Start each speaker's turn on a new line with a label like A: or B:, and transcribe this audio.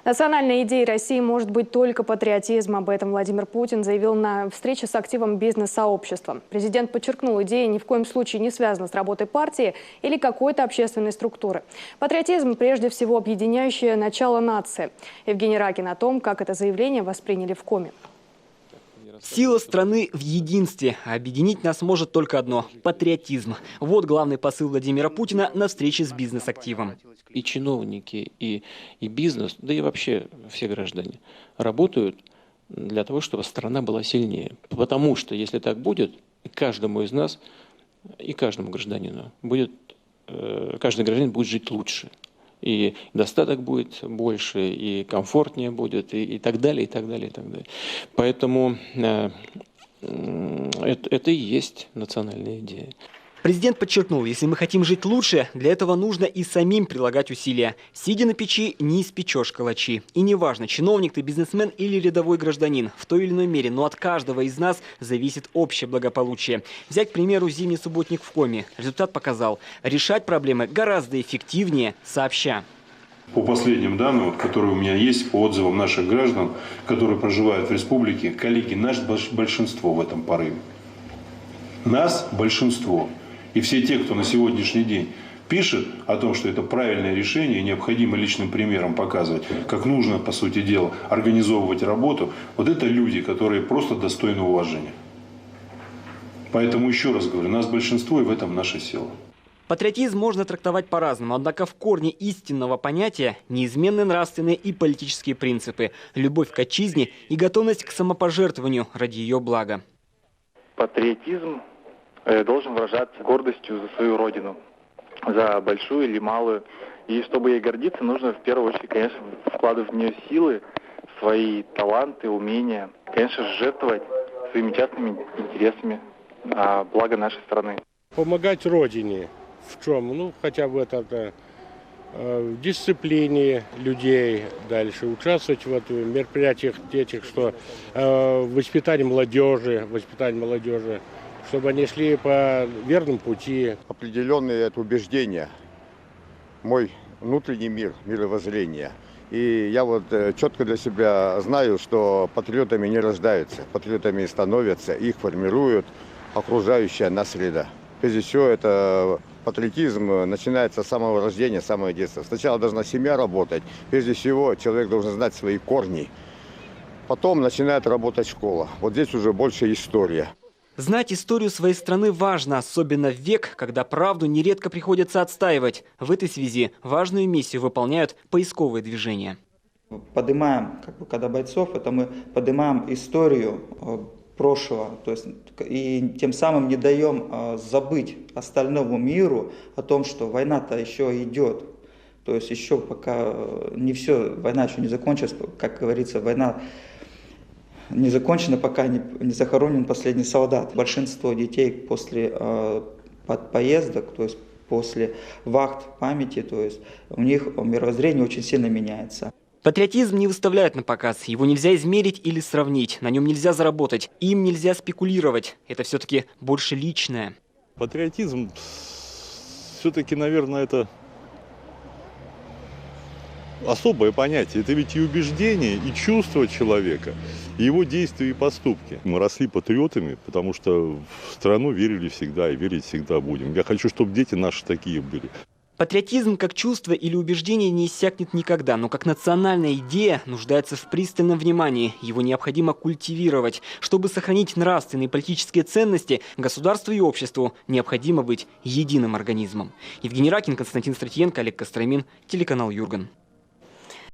A: Национальной идеей России может быть только патриотизм. Об этом Владимир Путин заявил на встрече с активом бизнес-сообщества. Президент подчеркнул, идея ни в коем случае не связана с работой партии или какой-то общественной структуры. Патриотизм прежде всего объединяющее начало нации. Евгений Ракин о том, как это заявление восприняли в Коми.
B: Сила страны в единстве. А объединить нас может только одно – патриотизм. Вот главный посыл Владимира Путина на встрече с бизнес-активом.
C: И чиновники, и бизнес, да и вообще все граждане работают для того, чтобы страна была сильнее. Потому что если так будет, каждому из нас и каждому гражданину каждый гражданин будет жить лучше. И достаток будет больше, и комфортнее будет, и так далее, и так далее, и так далее. Поэтому это и есть национальная идея.
B: Президент подчеркнул, если мы хотим жить лучше, для этого нужно и самим прилагать усилия. Сидя на печи, не испечешь калачи. И неважно, чиновник ты, бизнесмен или рядовой гражданин, в той или иной мере, но от каждого из нас зависит общее благополучие. Взять, к примеру, зимний субботник в Коми. Результат показал, решать проблемы гораздо эффективнее сообща.
D: По последним данным, которые у меня есть, по отзывам наших граждан, которые проживают в республике, коллеги, наш большинство в этом порыве. Нас большинство. И все те, кто на сегодняшний день пишет о том, что это правильное решение, необходимо личным примером показывать, как нужно, по сути дела, организовывать работу, вот это люди, которые просто достойны уважения. Поэтому еще раз говорю, нас большинство, и в этом наша сила.
B: Патриотизм можно трактовать по-разному, однако в корне истинного понятия неизменны нравственные и политические принципы, любовь к отчизне и готовность к самопожертвованию ради ее блага.
E: Патриотизм должен выражаться гордостью за свою родину, за большую или малую. И чтобы ей гордиться, нужно в первую очередь, конечно, вкладывать в нее силы, свои таланты, умения. Конечно, жертвовать своими частными интересами на благо нашей страны.
F: Помогать родине. В чем? Ну, хотя бы это в дисциплине людей дальше. Участвовать в мероприятиях этих, что воспитание молодежи, чтобы они шли по верному пути.
G: Определенные это убеждения, мой внутренний мир, мировоззрение. И я вот четко для себя знаю, что патриотами не рождаются, патриотами становятся, их формируют окружающая нас среда. Прежде всего, это патриотизм начинается с самого рождения, с самого детства. Сначала должна семья работать, прежде всего человек должен знать свои корни. Потом начинает работать школа. Вот здесь уже больше история.
B: Знать историю своей страны важно, особенно в век, когда правду нередко приходится отстаивать. В этой связи важную миссию выполняют поисковые движения.
H: Поднимаем, когда бойцов, это мы поднимаем историю прошлого, то есть, и тем самым не даем забыть остальному миру о том, что война-то еще идет. То есть еще пока не все, война еще не закончилась, как говорится, война не закончена, пока не захоронен последний солдат. Большинство детей после поездок, то есть после вахт памяти, то есть у них мировоззрение очень сильно меняется.
B: Патриотизм не выставляют на показ, его нельзя измерить или сравнить, на нем нельзя заработать, им нельзя спекулировать. Это все-таки больше личное.
I: Патриотизм все-таки, наверное, это особое понятие. Это ведь и убеждение, и чувство человека, и его действия и поступки. Мы росли патриотами, потому что в страну верили всегда и верить всегда будем. Я хочу, чтобы дети наши такие были.
B: Патриотизм как чувство или убеждение не иссякнет никогда, но как национальная идея нуждается в пристальном внимании. Его необходимо культивировать. Чтобы сохранить нравственные и политические ценности, государству и обществу необходимо быть единым организмом. Евгений Ракин, Константин Стратиенко, Олег Костромин, телеканал Юрган.